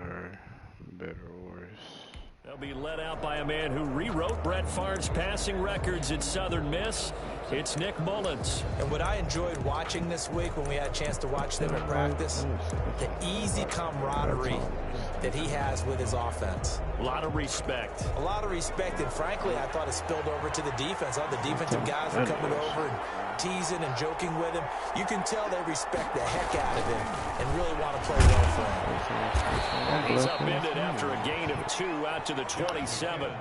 are better or worse. They'll be led out by a man who rewrote Brett Favre's passing records at Southern Miss. It's Nick Mullins. And what I enjoyed watching this week when we had a chance to watch them at practice, the easy camaraderie that he has with his offense. A lot of respect. A lot of respect, and frankly, I thought it spilled over to the defense. All the defensive guys were coming over and teasing and joking with him. You can tell they respect the heck out of him and really want to play well for him. He's upended after a gain of 2 out to the 27.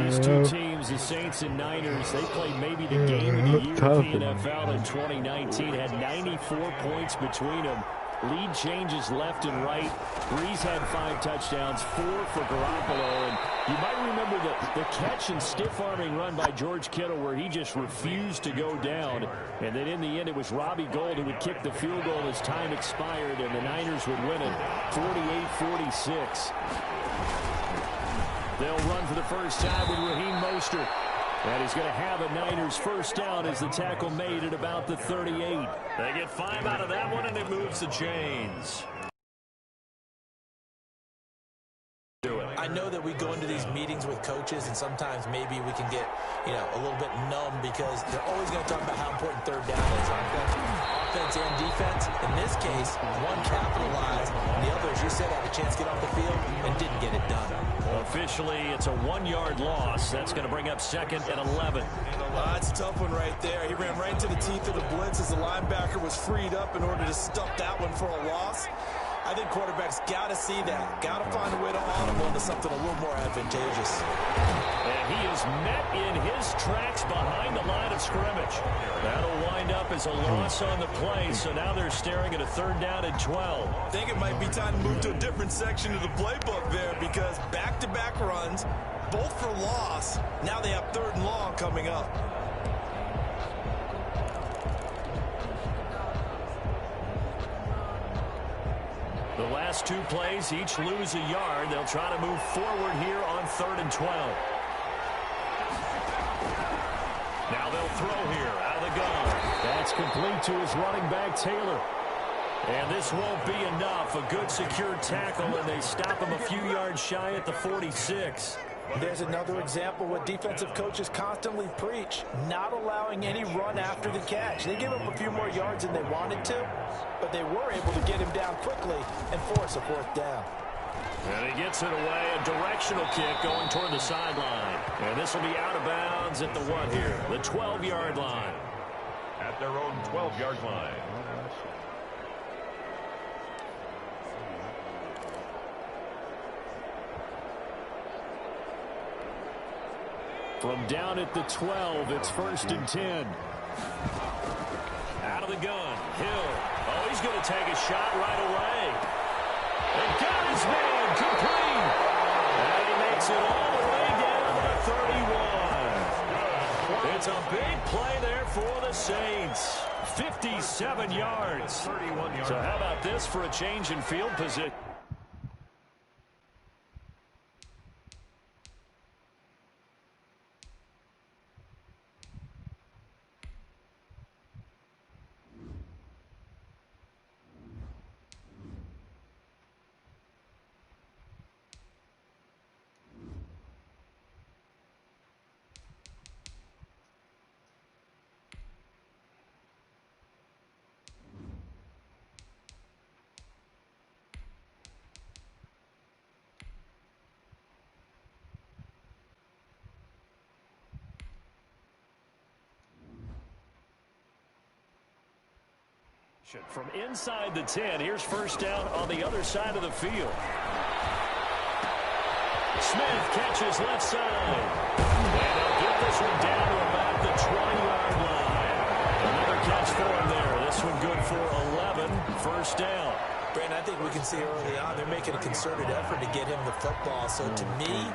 These two teams, the Saints and Niners, they played maybe the game of the year in the NFL in 2019. Had 94 points between them. Lead changes left and right. Breeze had 5 touchdowns, 4 for Garoppolo. And you might remember the catch and stiff-arming run by George Kittle where he just refused to go down. And then in the end, it was Robbie Gould who would kick the field goal as time expired, and the Niners would win it 48-46. They'll run for the first time with Raheem Mostert. And he's going to have a Niners first down as the tackle made at about the 38. They get 5 out of that one, and it moves the chains. I know that we go into these meetings with coaches, and sometimes maybe we can get, a little bit numb because they're always going to talk about how important third down is, aren't they? Offense and defense. In this case, one capitalized, and the other, as you said, had a chance to get off the field and didn't get it done. Officially, it's a 1-yard loss. That's going to bring up 2nd and 11. That's a tough one right there. He ran right into the teeth of the blitz as the linebacker was freed up in order to stuff that one for a loss. I think quarterbacks got to see that. Got to find a way to audible into something a little more advantageous. And he is met in his tracks behind the line of scrimmage. That'll wind up as a loss on the play, so now they're staring at a 3rd down and 12. I think it might be time to move to a different section of the playbook there because back-to-back runs, both for loss. Now they have 3rd and long coming up. The last 2 plays each lose a yard. They'll try to move forward here on 3rd and 12. Now they'll throw here out of the gun. That's complete to his running back, Taylor. And this won't be enough. A good secured tackle, and they stop him a few yards shy at the 46. There's another example what defensive coaches constantly preach, not allowing any run after the catch. They give up a few more yards than they wanted to, but they were able to get him down quickly and force a 4th down. And he gets it away, a directional kick going toward the sideline. And this will be out of bounds at the 1 here, the 12-yard line. At their own 12-yard line. From down at the 12, it's 1st and 10. Out of the gun, Hill. Oh, he's going to take a shot right away. And got his man complete. And he makes it all the way down to the 31. It's a big play there for the Saints. 57 yards. So how about this for a change in field position? From inside the 10, here's 1st down on the other side of the field. Smith catches left side. And they'll get this one down to about the 20-yard line. Another catch for him there. This one good for 11, 1st down. Brandon, I think we can see early on they're making a concerted effort to get him the football. So to me,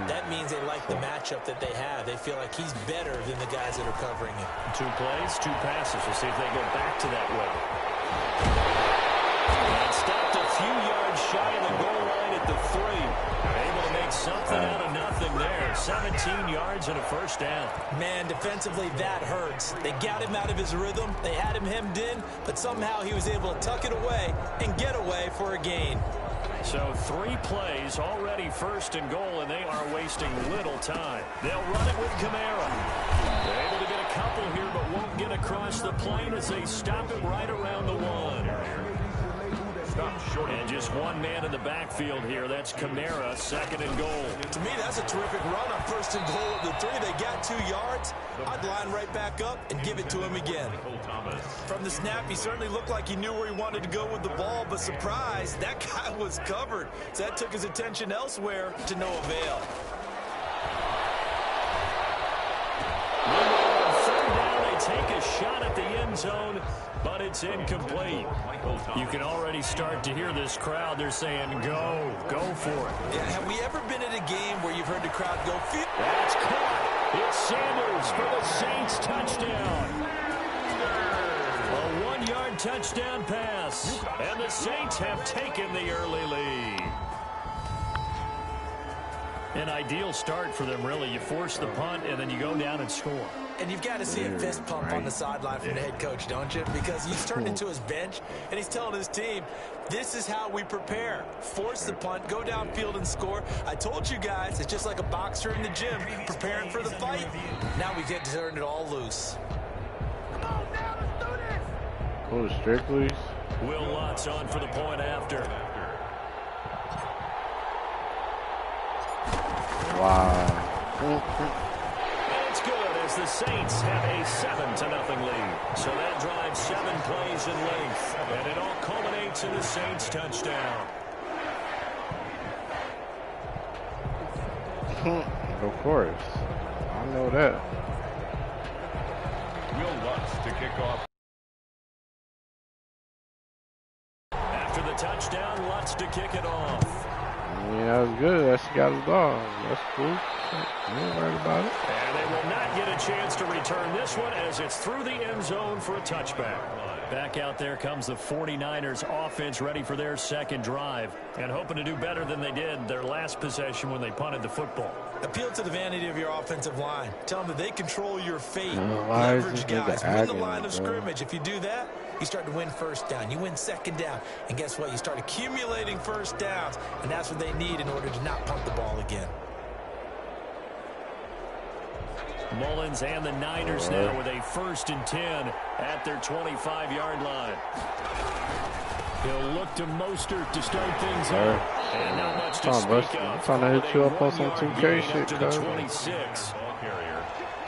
that means they like the matchup that they have. They feel like he's better than the guys that are covering him. 2 plays, 2 passes. We'll see if they go back to that way. That stopped a few yards shy of the goal line at the 3. Able to make something out of nothing there. 17 yards and a 1st down. Man, defensively, that hurts. They got him out of his rhythm. They had him hemmed in, but somehow he was able to tuck it away and get away for a gain. So 3 plays, already first and goal, and they are wasting little time. They'll run it with Kamara. They're able to get a couple here, but won't get across the plane as they stop it right around the 1. And just one man in the backfield here. That's Kamara, second and goal. To me, that's a terrific run on first and goal at the 3. They got 2 yards. I'd line right back up and give it to him again. From the snap, he certainly looked like he knew where he wanted to go with the ball, but surprise, that guy was covered. So that took his attention elsewhere to no avail. Third down, they take a shot at the end zone, but it's incomplete. You can already start to hear this crowd. They're saying, go for it. Yeah, have we ever been at a game where you've heard the crowd go, That's caught. It's Sanders for the Saints touchdown. A 1-yard touchdown pass, and the Saints have taken the early lead. An ideal start for them, really. You force the punt, and then you go down and score. And you've got to see a fist pump on the sideline from the head coach, don't you? Because he's turned into his bench, and he's telling his team, this is how we prepare. Force the punt, go downfield and score. I told you guys, it's just like a boxer in the gym, preparing for the fight. Now we get to turn it all loose. Oh, Strictly's. Will Lutz on for the point after. Wow. It's good as the Saints have a 7-0 lead. So that drives 7 plays in length, and it all culminates in the Saints touchdown. Of course. I know that. Will Lutz to kick off. After the touchdown, Lutz to kick it off. Yeah, that was good. That's got his dog. That's cool. I ain't worried about it. And they will not get a chance to return this one as it's through the end zone for a touchback. Back out there comes the 49ers offense, ready for their second drive and hoping to do better than they did their last possession when they punted the football. Appeal to the vanity of your offensive line. Tell them that they control your fate. Why is Leverage this nigga guys. Win the agony, line of bro? scrimmage. If you do that, you start to win first down. You win second down. And guess what? You start accumulating first downs. And that's what they need in order to not punt the ball again. Mullins and the Niners now with a 1st and 10 at their 25-yard line. He'll look to Mostert to start things up. And not much to speak of. I'm trying to hit you up on some 2K shit, to the 26.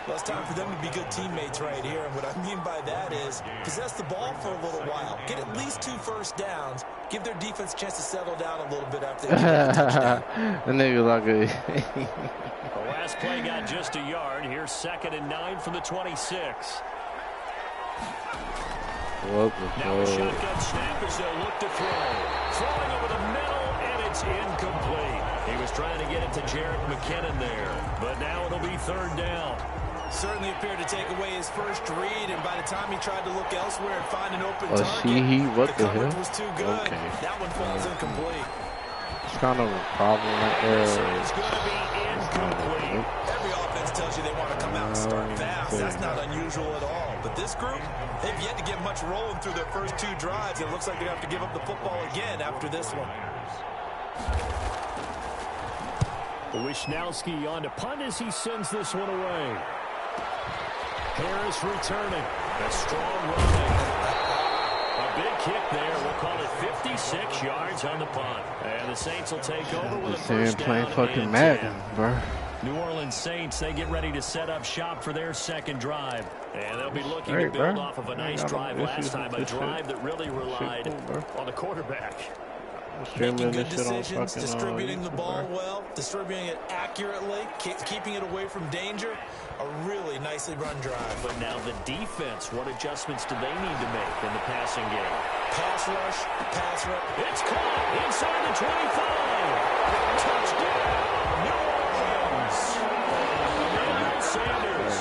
Well, it's time for them to be good teammates right here. And what I mean by that is possess the ball for a little while. Get at least 2 first downs. Give their defense a chance to settle down a little bit after they get a touchdown. The nigga like a... The last play got just a yard. Here's 2nd and 9 from the 26. What the Now a fuck? shotgun snap as they'll look to throw. Throwing over the middle, and it's incomplete. He was trying to get it to Jerick McKinnon there, but now it'll be 3rd down. Certainly appeared to take away his first read, and by the time he tried to look elsewhere and find an open target, what the the coverage hell? was too good. Okay. That one falls incomplete. It's kind of a problem right there. It's going to be incomplete. Every offense tells you they want to come out and start fast. That's not unusual at all. But this group, they've yet to get much rolling through their first 2 drives. It looks like they have to give up the football again after this one. Wisnowski on to punt as he sends this one away. Harris returning. A strong running. A big kick there. We'll call it 56 yards on the punt. And the Saints will take over with a first down. Playing fucking Madden, bro. New Orleans Saints, they get ready to set up shop for their second drive. And they'll be looking to build off of a nice drive last time, a drive that really relied on the quarterback. Making good decisions, distributing the ball well, distributing it accurately, keeping it away from danger. A really nicely run drive. But now the defense, what adjustments do they need to make in the passing game? Pass rush, pass rush. It's caught inside the 25. Touchdown, New Orleans. Sanders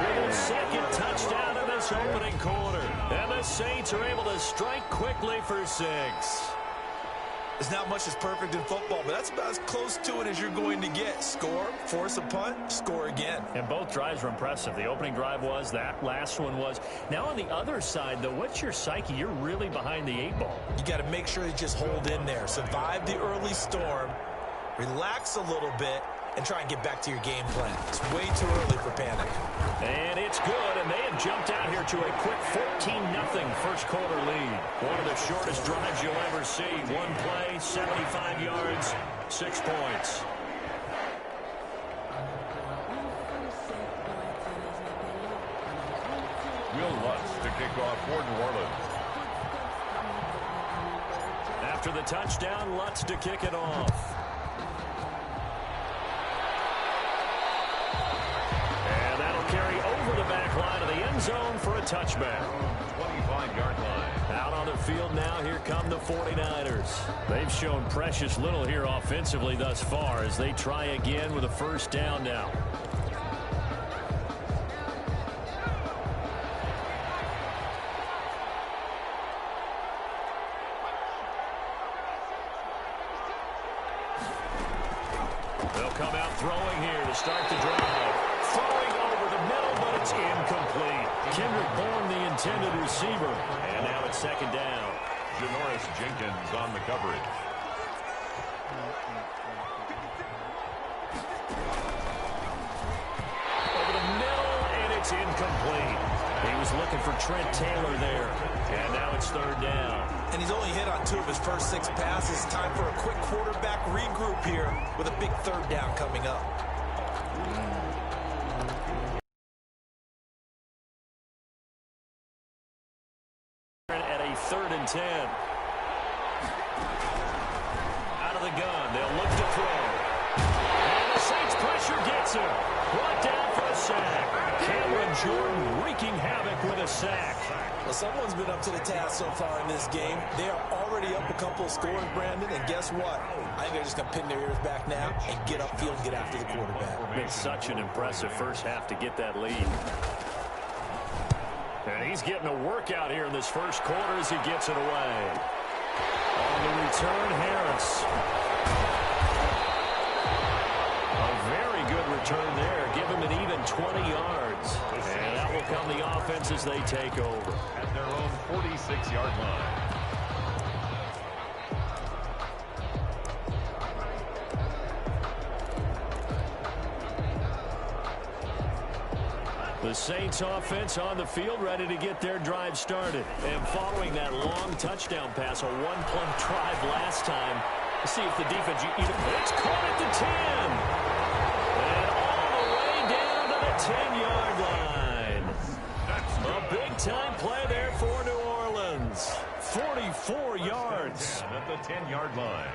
with his 2nd touchdown in this opening quarter. And the Saints are able to strike quickly for 6. There's not much that's perfect in football, but that's about as close to it as you're going to get. Score, force a punt, score again. And both drives were impressive. The opening drive was, that last one was. Now on the other side, though, what's your psyche? You're really behind the 8 ball. You got to make sure you just hold in there. Survive the early storm, relax a little bit, and try and get back to your game plan. It's way too early for panic. And it's good, and they have jumped out here to a quick 14-0 first quarter lead. One of the shortest drives you'll ever see. One play, 75 yards, 6 points. Will Lutz to kick off for New Orleans. After the touchdown, Lutz to kick it off. Carry over the back line of the end zone for a touchback. 25-yard line. Out on the field now, here come the 49ers. They've shown precious little here offensively thus far as they try again with a first down now. They'll come out throwing here to start the drive. Throwing over the middle, but it's incomplete. Kendrick Bourne, the intended receiver. And now it's second down. Janoris Jenkins on the coverage. Over the middle, and it's incomplete. He was looking for Trent Taylor there. And now it's third down. And he's only hit on 2 of his first 6 passes. Time for a quick quarterback regroup here with a big third down coming up. At a 3rd and 10. Out of the gun, they'll look to throw. And the Saints pressure gets him. Brought down for a sack. Cameron Jordan wreaking havoc with a sack. Well, someone's been up to the task so far in this game. They are already up a couple of scores, Brandon, and guess what? I think they're just going to pin their ears back now and get upfield and get after the quarterback. Been such an impressive first half to get that lead. And he's getting a workout here in this first quarter as he gets it away. On the return, Harris. A very good return there. Give him an even 20 yards. And that will come the offense as they take over. At their own 46-yard line. The Saints offense on the field ready to get their drive started. And following that long touchdown pass, a one-play drive last time, let's see if the defense, it's caught at the 10. And all the way down to the 10-yard line. A big-time play there for New Orleans. 44 yards. At the 10-yard line.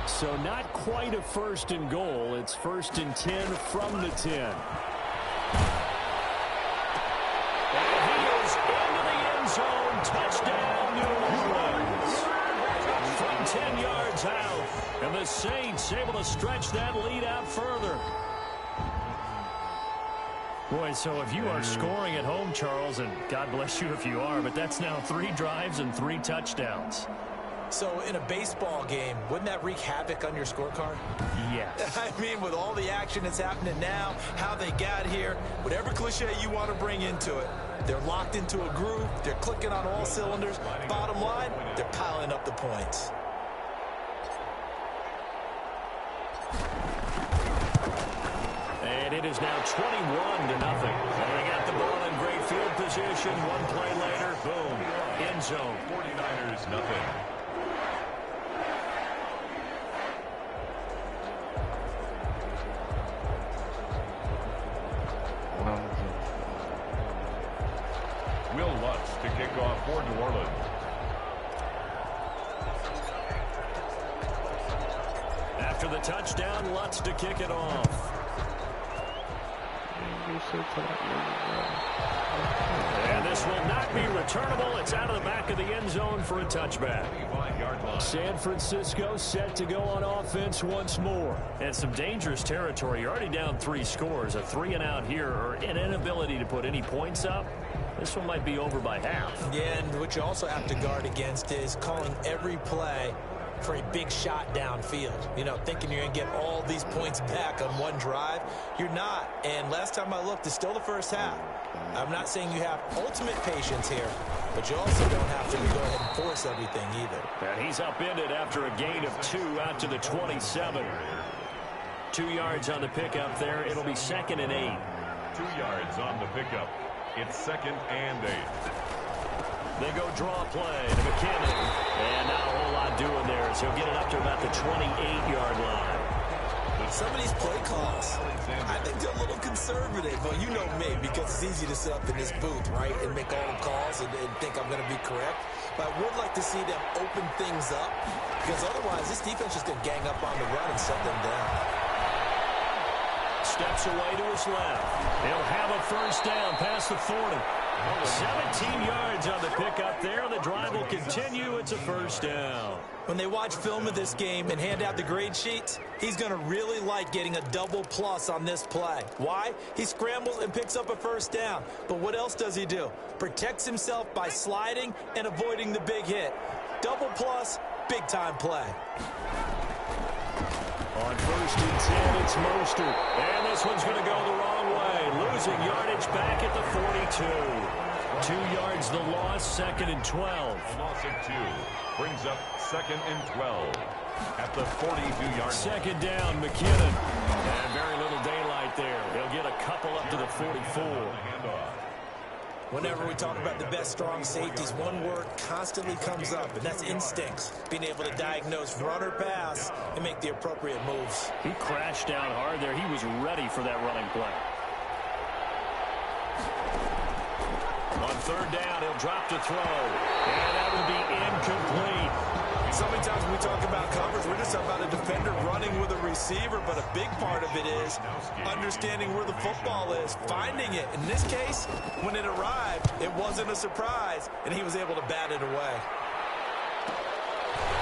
So not quite a 1st and goal. It's 1st and 10 from the 10. And he is into the end zone. Touchdown, New Orleans. From 10 yards out. And the Saints able to stretch that lead out further. Boy, so if you are scoring at home, Charles, and God bless you if you are, but that's now 3 drives and 3 touchdowns. So in a baseball game, wouldn't that wreak havoc on your scorecard? Yes. I mean, with all the action that's happening now, how they got here, whatever cliche you want to bring into it, they're locked into a groove, they're clicking on all cylinders. Bottom line, they're piling up the points. And it is now 21-0. They got the ball in great field position. One play later, boom, end zone. 49ers, nothing. Will Lutz to kick off for New Orleans. After the touchdown, Lutz to kick it off. And this will not be returnable. It's out of the back of the end zone for a touchback. San Francisco set to go on offense once more. And some dangerous territory. You're already down 3 scores. A 3-and-out here or an inability to put any points up. This one might be over by half. Yeah, and what you also have to guard against is calling every play for a big shot downfield. You know, thinking you're going to get all these points back on one drive. You're not. And last time I looked, it's still the first half. I'm not saying you have ultimate patience here, but you also don't have to go ahead and force everything either. And he's upended after a gain of 2 out to the 27. 2 yards on the pickup there. It'll be 2nd and 8. 2 yards on the pickup. It's 2nd and 8. They go draw play to McKinnon. And not a whole lot doing there as he'll get it up to about the 28-yard line. Some of these play calls, I think they're a little conservative. Well, you know me, because it's easy to sit up in this booth, right, and make all the calls and think I'm going to be correct. But I would like to see them open things up, because otherwise this defense is going to gang up on the run and shut them down. Steps away to his left. He'll have a first down past the 40. 17 yards on the pickup there. The drive will continue. It's a first down. When they watch film of this game and hand out the grade sheets, he's going to really like getting a double plus on this play. Why? He scrambles and picks up a first down. But what else does he do? Protects himself by sliding and avoiding the big hit. Double plus, big-time play. On 1st and 10, it's Mostert. And this one's going to go the wrong way. Losing yardage back at the 42. 2 yards the loss, 2nd and 12. A loss of 2 brings up 2nd and 12 at the 42-yard line. 2nd down, McKinnon. And very little daylight there. He'll get a couple up to the 44. Whenever we talk about the best strong safeties, one word constantly comes up, and that's instincts. Being able to diagnose run or pass and make the appropriate moves. He crashed down hard there. He was ready for that running play. On 3rd down, he'll drop to throw. And that will be incomplete. So many times when we talk about coverage, we're just talking about a defender running with a receiver, but a big part of it is understanding where the football is, finding it. In this case, when it arrived, it wasn't a surprise, and he was able to bat it away.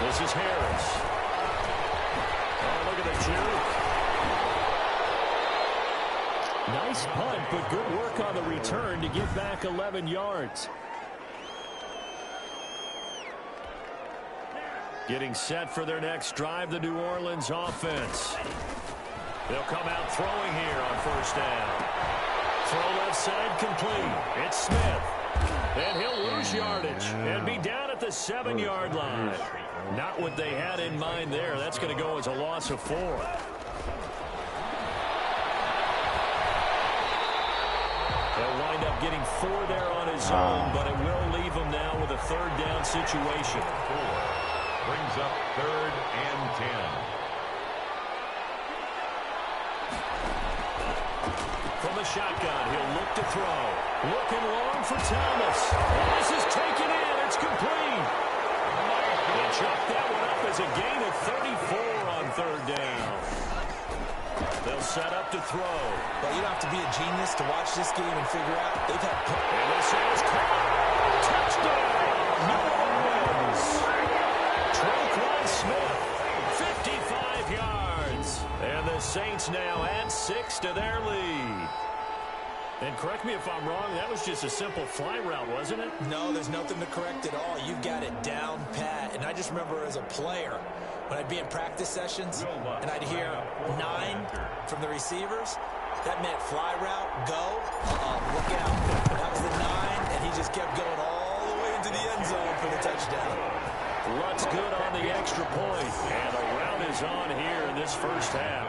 This is Harris. Oh, look at the juke. Nice punt, but good work on the return to get back 11 yards. Getting set for their next drive, the New Orleans offense. They'll come out throwing here on 1st down. Throw left side complete. It's Smith. And he'll lose yardage and be down at the 7-yard line. Not what they had in mind there. That's going to go as a loss of 4. They'll wind up getting 4 there on his own, but it will leave him now with a 3rd down situation. 4 brings up 3rd and 10. From the shotgun, he'll look to throw. Looking long for Thomas. This is taken in. It's complete. They chop that one up as a gain of 34 on 3rd down. They'll set up to throw. But you don't have to be a genius to watch this game and figure out they've had... And this is caught. Touchdown. New Orleans. Traquan Smith, 55 yards. And the Saints now add 6 to their lead. And correct me if I'm wrong, that was just a simple fly route, wasn't it? No, there's nothing to correct at all. You've got it down pat. And I just remember as a player, when I'd be in practice sessions, and I'd hear 9 from the receivers, that meant fly route, go, look out. That was the 9, and he just kept going all the way into the end zone for the touchdown. Luck's good on the extra point, and the route is on here in this first half.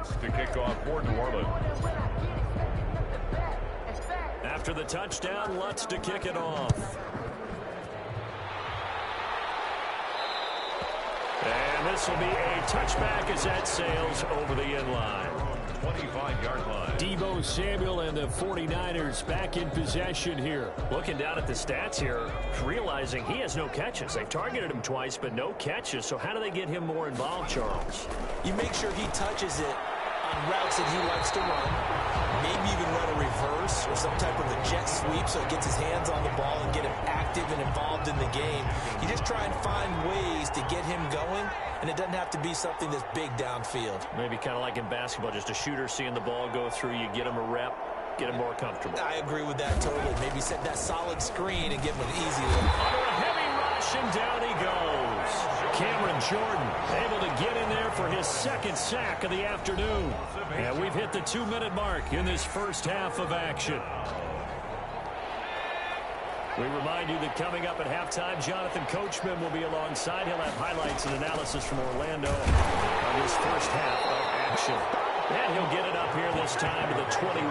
Lutz to kick off for New Orleans. After the touchdown, Lutz to kick it off. And this will be a touchback as that sails over the end line. 25-yard line. Deebo Samuel and the 49ers back in possession here. Looking down at the stats here, realizing he has no catches. They've targeted him twice, but no catches. So how do they get him more involved, Charles? You make sure he touches it on routes that he likes to run. Maybe even run a reverse or some type of a jet sweep so he gets his hands on the ball and get him active and involved in the game. You just try and find ways to get him going, and it doesn't have to be something that's big downfield. Maybe kind of like in basketball, just a shooter seeing the ball go through, you get him a rep, get him more comfortable. I agree with that totally. Maybe set that solid screen and give him an easy look. Under a heavy rush, and down he goes. Cameron Jordan able to get in there for his second sack of the afternoon. And we've hit the 2-minute mark in this first half of action. We remind you that coming up at halftime, Jonathan Coachman will be alongside. He'll have highlights and analysis from Orlando on this first half of action. And he'll get it up here this time to the 21.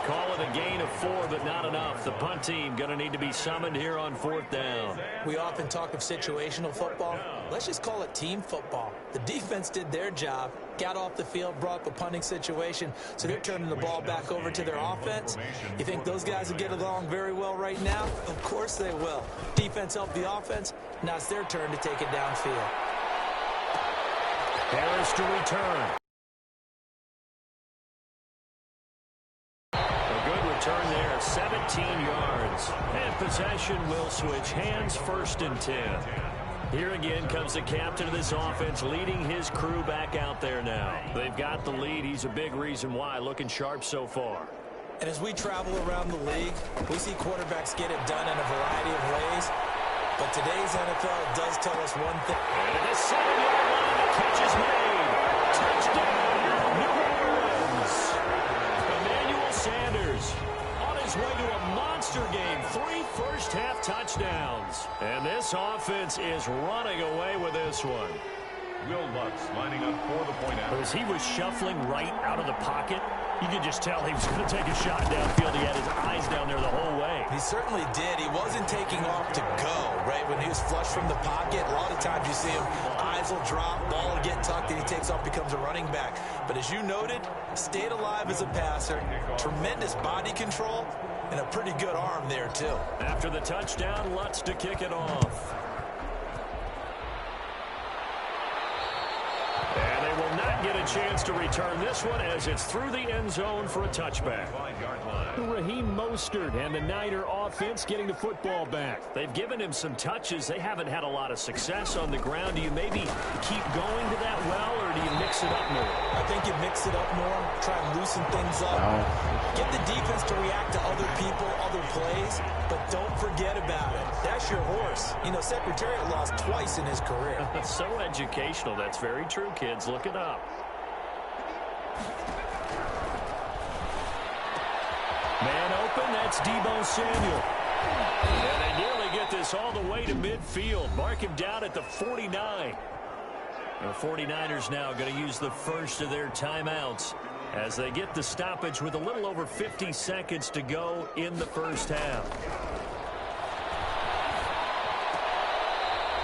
Call it a gain of 4, but not enough. The punt team going to need to be summoned here on 4th down. We often talk of situational football. Let's just call it team football. The defense did their job, got off the field, brought up a punting situation, so they're turning the ball back over to their offense. You think those guys will get along very well right now? Of course they will. Defense helped the offense. Now it's their turn to take it downfield. Harris to return. Turn there, 17 yards. And possession will switch hands, 1st and 10. Here again comes the captain of this offense, leading his crew back out there now. They've got the lead. He's a big reason why, looking sharp so far. And as we travel around the league, we see quarterbacks get it done in a variety of ways. But today's NFL does tell us one thing. And at the 7-yard line, the catch is made. Touchdown, New Orleans. Emmanuel Sanders on his way to a monster game. 3 first-half touchdowns. And this offense is running away with this one. Will Lutz lining up for the point out. As he was shuffling right out of the pocket, you could just tell he was going to take a shot downfield. He had his eyes down there the whole way. He certainly did. He wasn't taking off to go, right? When he was flush from the pocket, a lot of times you see him, eyes will drop, ball will get tucked, and he takes off, becomes a running back. But as you noted, stayed alive as a passer, tremendous body control, and a pretty good arm there, too. After the touchdown, Lutz to kick it off. And they will not get a chance to return this one as it's through the end zone for a touchback. Raheem Mostert and the Niner offense getting the football back. They've given him some touches. They haven't had a lot of success on the ground. Do you maybe keep going to that well, or do you mix it up more? I think you mix it up more, try and loosen things up. Get the defense to react to other people, other plays, but don't forget about it. That's your horse. You know, Secretariat lost twice in his career. So educational. That's very true, kids. Look it up. Man open, that's Deebo Samuel. And they nearly get this all the way to midfield. Mark him down at the 49. The 49ers now going to use the first of their timeouts as they get the stoppage with a little over 50 seconds to go in the first half.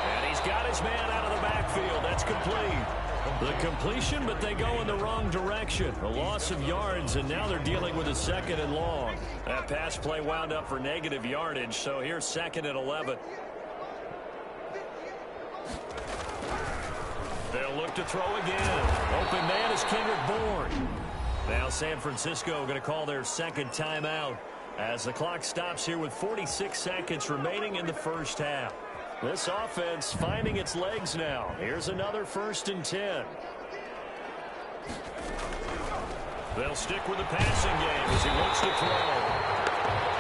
And he's got his man out of the backfield. That's complete. The completion, but they go in the wrong direction. A loss of yards, and now they're dealing with a 2nd and long. That pass play wound up for negative yardage, so here's 2nd and 11. They'll look to throw again. Open man is Kendrick Bourne. Now San Francisco going to call their 2nd timeout as the clock stops here with 46 seconds remaining in the first half. This offense finding its legs now. Here's another 1st and 10. They'll stick with the passing game as he looks to throw.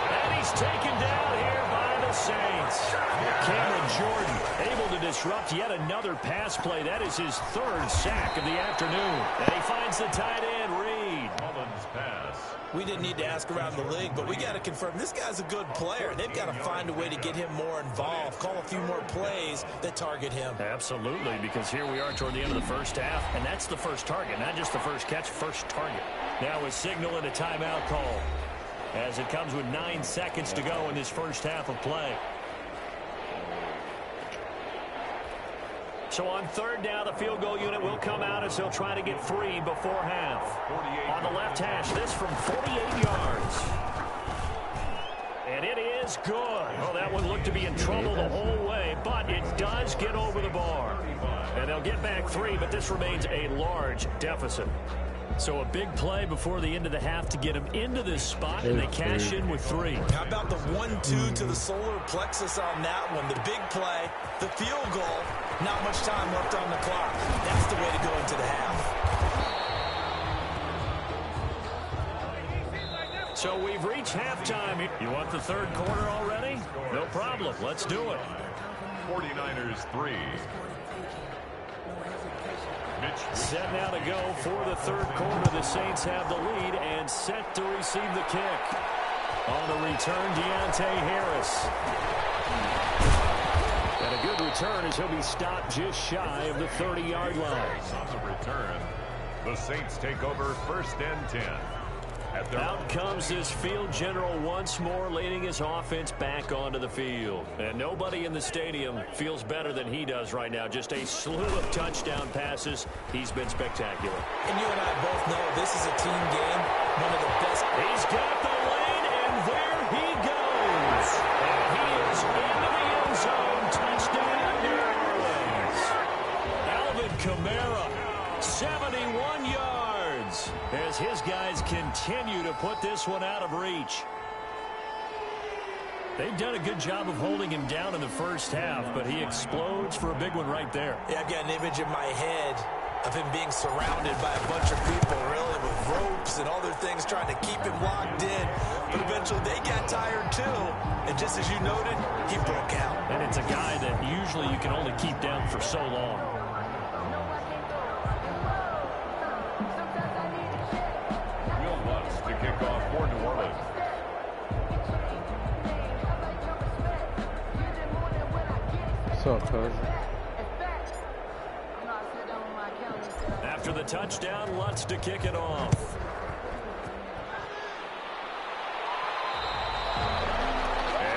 And he's taken down here by the Saints. Cameron Jordan able to disrupt yet another pass play. That is his 3rd sack of the afternoon. And he finds the tight end, Reed. Mullins pass we didn't need to ask around the league, but we got to confirm this guy's a good player. They've got to find a way to get him more involved, call a few more plays that target him. Absolutely, because here we are toward the end of the first half, and that's the first target, not just the first catch, first target. Now a signal and a timeout call as it comes with 9 seconds to go in this first half of play. So on third down, the field goal unit will come out as he'll try to get 3 before half. On the left hash, this from 48 yards. And it is good. Oh, that one looked to be in trouble the whole way, but it does get over the bar. And they'll get back 3, but this remains a large deficit. So a big play before the end of the half to get him into this spot, and they cash in with 3. How about the 1-2 to the solar plexus on that one? The big play, the field goal, not much time left on the clock. That's the way to go into the half. So we've reached halftime. You want the third quarter already? No problem. Let's do it. 49ers 3. Set now to go for the third quarter. The Saints have the lead and set to receive the kick. On the return, Deontay Harris. And a good return as he'll be stopped just shy of the 30-yard line. On the return, the Saints take over 1st and 10. Out comes this field general once more, leading his offense back onto the field. And nobody in the stadium feels better than he does right now. Just a slew of touchdown passes. He's been spectacular. And you and I both know this is a team game, one of the best. He's got the lane, and there he goes. And he is into the end zone. Touchdown, New Orleans. Alvin Kamara, 71 yards. As his guys continue to put this one out of reach. They've done a good job of holding him down in the first half, but he explodes for a big one right there. Yeah, I've got an image in my head of him being surrounded by a bunch of people, really, with ropes and other things trying to keep him locked in. But eventually they got tired too. And just as you noted, he broke out. And it's a guy that usually you can only keep down for so long. Kickoff for New Orleans. What's up, cousin? After the touchdown, Lutz to kick it off.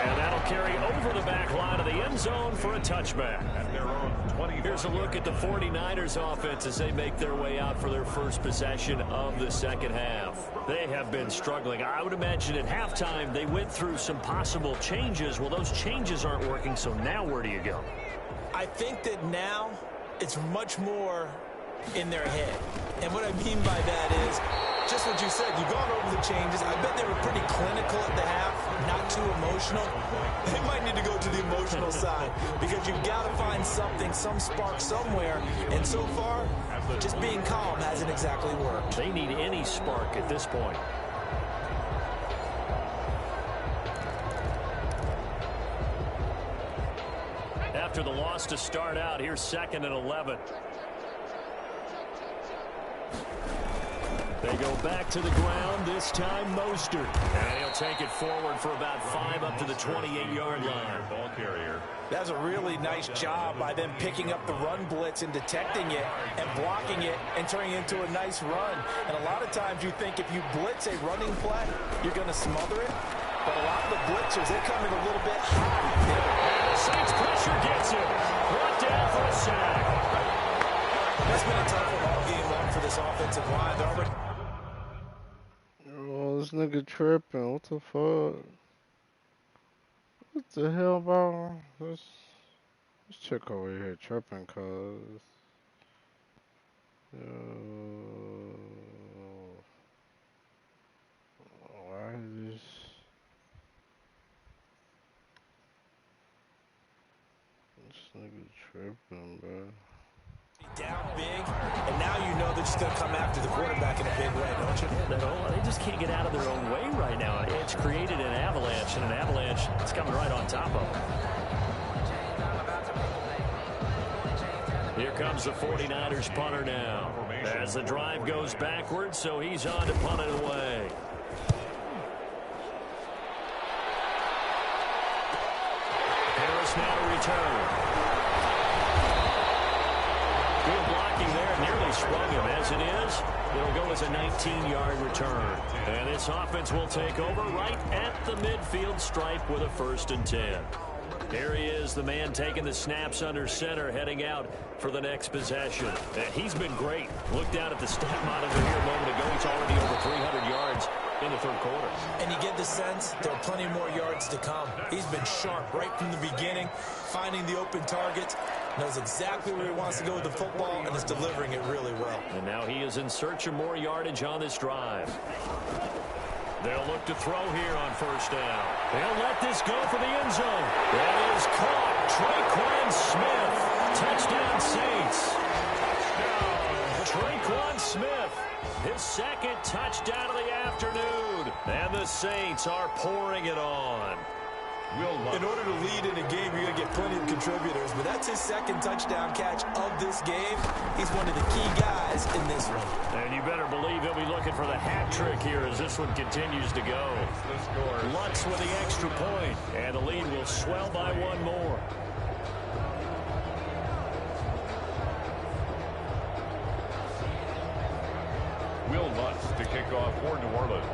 And that'll carry over the back line of the end zone for a touchback. At their own 20. Here's a look at the 49ers offense as they make their way out for their first possession of the second half. They have been struggling. I would imagine at halftime they went through some possible changes. Well, those changes aren't working, so now where do you go? I think that now it's much more in their head. And what I mean by that is just what you said. You've gone over the changes. I bet they were pretty clinical at the half, not too emotional. They might need to go to the emotional side because you've got to find something, some spark somewhere. And so far, just being calm hasn't exactly worked. They need any spark at this point. After the loss to start out, here's 2nd and 11. They go back to the ground, this time Mostert. And he'll take it forward for about 5 up to the 28-yard line. Ball carrier. That's a really nice job by them picking up the run blitz and detecting it and blocking it and turning it into a nice run. And a lot of times you think if you blitz a running play, you're going to smother it. But a lot of the blitzers, they come in a little bit high. And the Saints pressure gets him. Brought down for a sack. That's been a tough one all game long for this offensive line. They're already... Oh, this nigga tripping. What the fuck? What the hell, bro? This chick over here tripping, cuz. Why is this? This nigga tripping, bro. Down big, and now you know they're just going to come after the quarterback in a big way, don't you? They just can't get out of their own way right now. It's created an avalanche, and an avalanche is coming right on top of them. Here comes the 49ers punter now. As the drive goes backwards, so he's on to punt it away. forced now to return. Good blocking there. Nearly sprung him. As it is, it'll go as a 19-yard return. And this offense will take over right at the midfield stripe with a 1st and 10. Here he is, the man taking the snaps under center, heading out for the next possession. And he's been great. Look down at the stat monitor here a moment ago. He's already over 300 yards in the 3rd quarter. And you get the sense there are plenty more yards to come. He's been sharp right from the beginning, finding the open targets, knows exactly where he wants to go with the football, and is delivering it really well. And now he is in search of more yardage on this drive. They'll look to throw here on 1st down. They'll let this go for the end zone. That is caught. Traquan Smith. Touchdown Saints. Traquan Smith. His 2nd touchdown of the afternoon. And the Saints are pouring it on. In order to lead in a game, you're going to get plenty of contributors, but that's his 2nd touchdown catch of this game. He's one of the key guys in this one. And you better believe he'll be looking for the hat trick here as this one continues to go. Lutz with the extra point, and the lead will swell by 1 more. Will Lutz to kick off for New Orleans.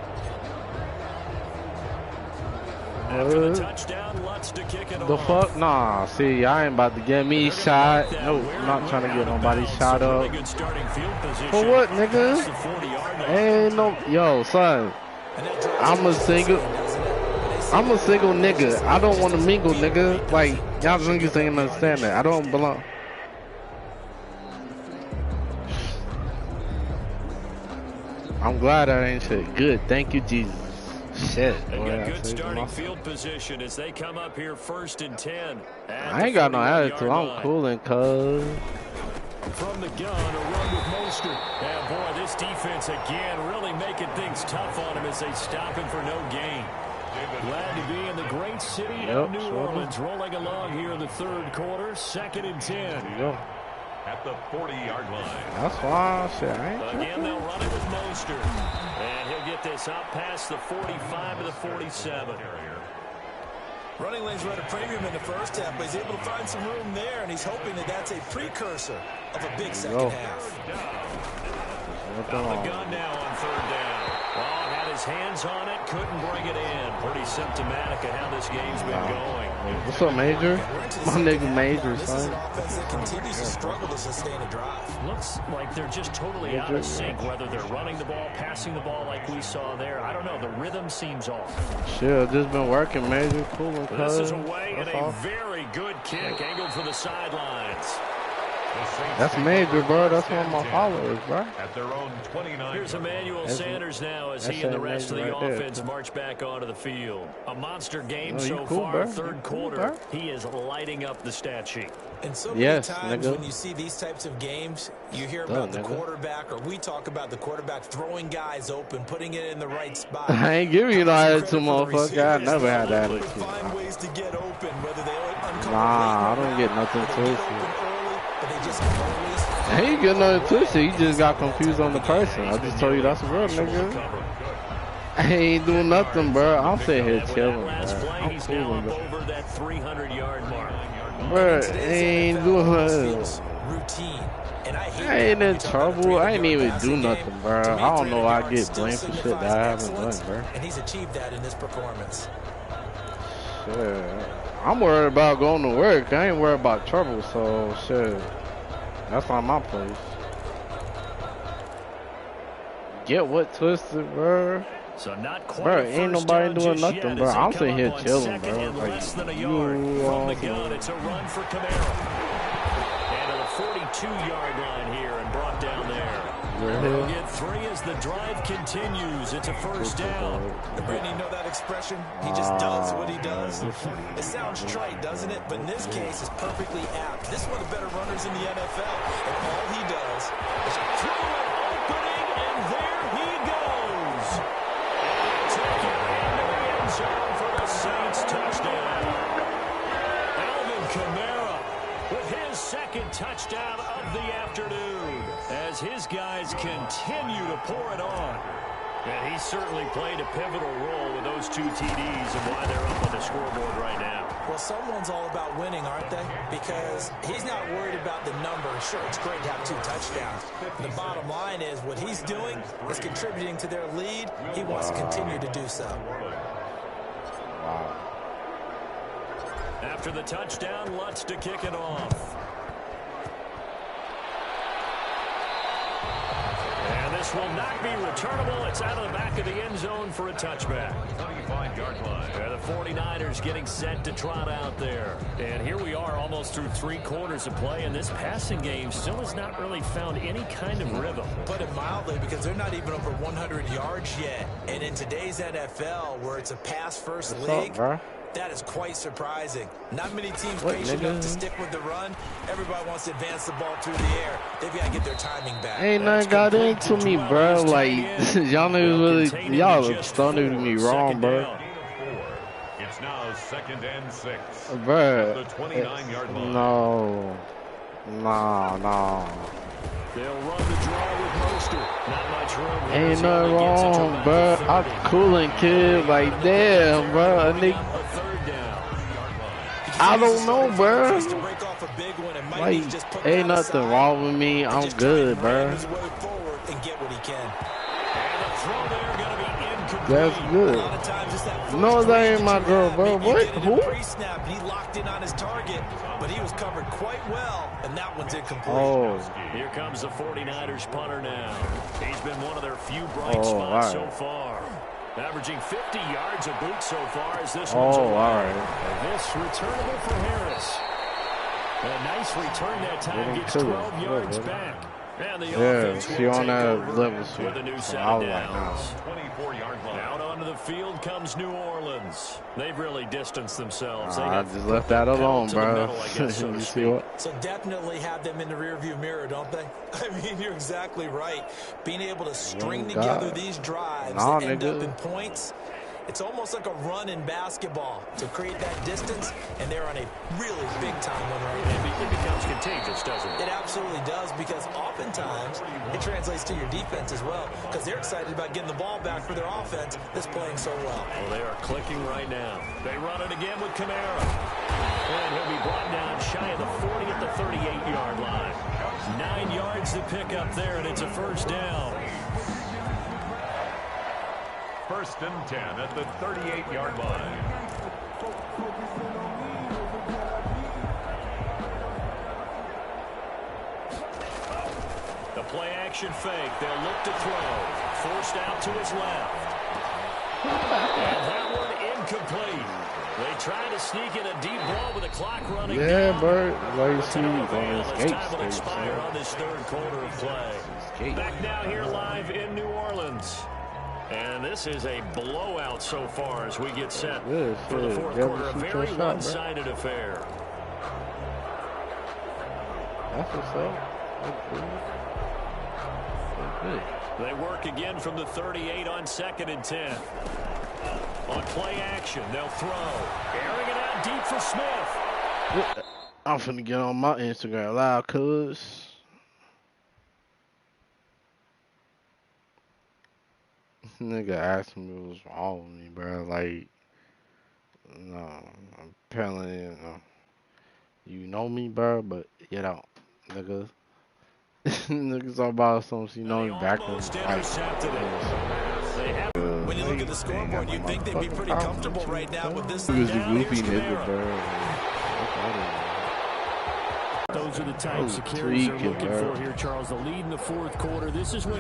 After the touchdown, Lutz to kick it The off. fuck? Nah, see, I ain't about to get me shot. Nope, I'm not trying to get nobody shot up. For what, nigga? Ain't no, yo, son. I'm a single nigga. I don't want to mingle, nigga. Like, y'all niggas ain't understand that. I don't belong. I'm glad that ain't shit. Good, thank you, Jesus. Shit. They got good starting field position as they come up here 1st and 10. I ain't got no attitude. I'm cooling, cuz. From the gun, a run with Mostert. And boy, this defense again really making things tough on him as they stop him for no gain. Glad to be in the great city of New Orleans, rolling along here in the 3rd quarter, 2nd and 10. At the 40-yard line. That's why I said I ain't Again, they'll run it with Mostert. And he'll get this up past the 45 to the 47. Running lanes were at a premium in the 1st half, but he's able to find some room there, and he's hoping that that's a precursor of a big 2nd half. On the gun now on 3rd down. Oh, had his hands on it, couldn't bring it in. Pretty symptomatic of how this game's been going. What's up, Major? My nigga Major, This is an offense that continues to struggle to sustain a drive. Looks like they're just totally out of sync, whether they're running the ball, passing the ball like we saw there. I don't know. The rhythm seems off. Shit, just been working, Major. Cool and This is away and a very good kick angled for the sidelines. That's Major, bro. That's one of my followers, bro. At their own 29. Here's Emmanuel Sanders now as he and the rest of the offense march back onto the field. A monster game so far, 3rd quarter. He is lighting up the stat sheet. And so many times when you see these types of games, you hear about the quarterback, or we talk about the quarterback throwing guys open, putting it in the right spot. I ain't giving you no attitude, motherfucker. I never had that attitude. Find ways to get open, whether they I don't get nothing twisted. I ain't get nothing twisted. He just got confused on the person. I just told you that's real, nigga. I ain't doing nothing, bro. I'm sitting here chilling, bro. I'm cooling, bro. Over that 300-yard mark. Bro, I ain't doing nothing. I ain't in trouble. I ain't even do nothing, bro. I don't know why I get blamed for shit that I haven't done, bro. And he's achieved that in this performance. Shit. I'm worried about going to work. I ain't worried about trouble, so shit. That's not my place. Get what twisted, bro? So not quite bro, ain't nobody doing nothing, bro. I'm sitting here chilling, bro. Like, from the gun, it's a run for Camaro. And to the 42-yard line here and brought down there. We'll get 3 as the drive continues. It's a 1st down. Brandon, you know that expression? He just does what he does. It sounds trite, doesn't it? But in this case, it's perfectly apt. This is one of the better runners in the NFL. And all he does is throw an opening, and there he goes. Taking it into the end zone for the Saints touchdown. Alvin Kamara with his 2nd touchdown of the afternoon as his guys continue to pour it on. And he certainly played a pivotal role with those 2 TDs and why they're up on the scoreboard right now. Well, someone's all about winning, aren't they? Because he's not worried about the number. Sure, it's great to have 2 touchdowns. The bottom line is what he's doing is contributing to their lead. He wants to continue to do so. Wow. After the touchdown, Lutz to kick it off. And this will not be returnable. It's out of the back of the end zone for a touchback. 25-yard line. The 49ers getting set to trot out there. And here we are almost through 3 quarters of play, and this passing game still has not really found any kind of rhythm. Put it mildly, because they're not even over 100 yards yet. And in today's NFL, where it's a pass-first league, that is quite surprising. Not many teams patient enough to stick with the run. Everybody wants to advance the ball through the air. They've got to get their timing back. Ain't nothing got into me, bro. Like, y'all niggas really, y'all stunned me wrong, bro. It's now 2nd and 6. Bro. The 29-yard line. No. They'll run the draw with Mostert. Not much room. Ain't nothing wrong, bro. I'm cooling, kid. Like, damn, bro. I don't know, bro. Like, ain't nothing wrong with me. I'm good, bro. That's good. No, that ain't my girl, bro. What? Who? He locked in on his target, but he was covered quite well, and that one's incomplete. Oh. Here comes the 49ers punter now. He's been one of their few bright spots so far. Averaging 50 yards a boot so far as this one's away. And this returnable for Harris. A nice return that time, gets 12 yards back. And the offense she on that level with a new set of downs. 24-yard line. Out onto the field comes New Orleans. They've really distanced themselves. I just left that alone, bro. You see what? So definitely have them in the rearview mirror, don't they? I mean, you're exactly right. Being able to string together these drives that end up in points, it's almost like a run in basketball to create that distance, and they're on a really big-time one right now. It becomes contagious, doesn't it? It absolutely does, because oftentimes it translates to your defense as well, because they're excited about getting the ball back for their offense that's playing so well. Well, they are clicking right now. They run it again with Kamara. And he'll be brought down shy of the 40 at the 38-yard line. 9 yards to pick up there, and it's a first down. 1st and 10 at the 38-yard line. The play action fake. They'll look to throw. Forced out to his left. And that one incomplete. They try to sneak in a deep ball with the clock running down. Bert. Like you see, Time will expire on this 3rd quarter of play. Back now here live in New Orleans. And this is a blowout so far as we get set for the 4th quarter. A very one-sided affair. That's what's up. They work again from the 38 on 2nd and 10. On play action, they'll throw. Airing it out deep for Smith. I'm finna get on my Instagram live, cuz. Nigga asked me what was wrong with me, bro. Like, no, apparently, you know me, bro, but you don't, nigga. Niggas all about something, you know me backwards. When you look at the scoreboard, you'd think they'd be pretty comfortable right now with this. He was a goofy nigga, bro. Those are the types of carries they're looking for here, Charles. The lead in the 4th quarter. This is when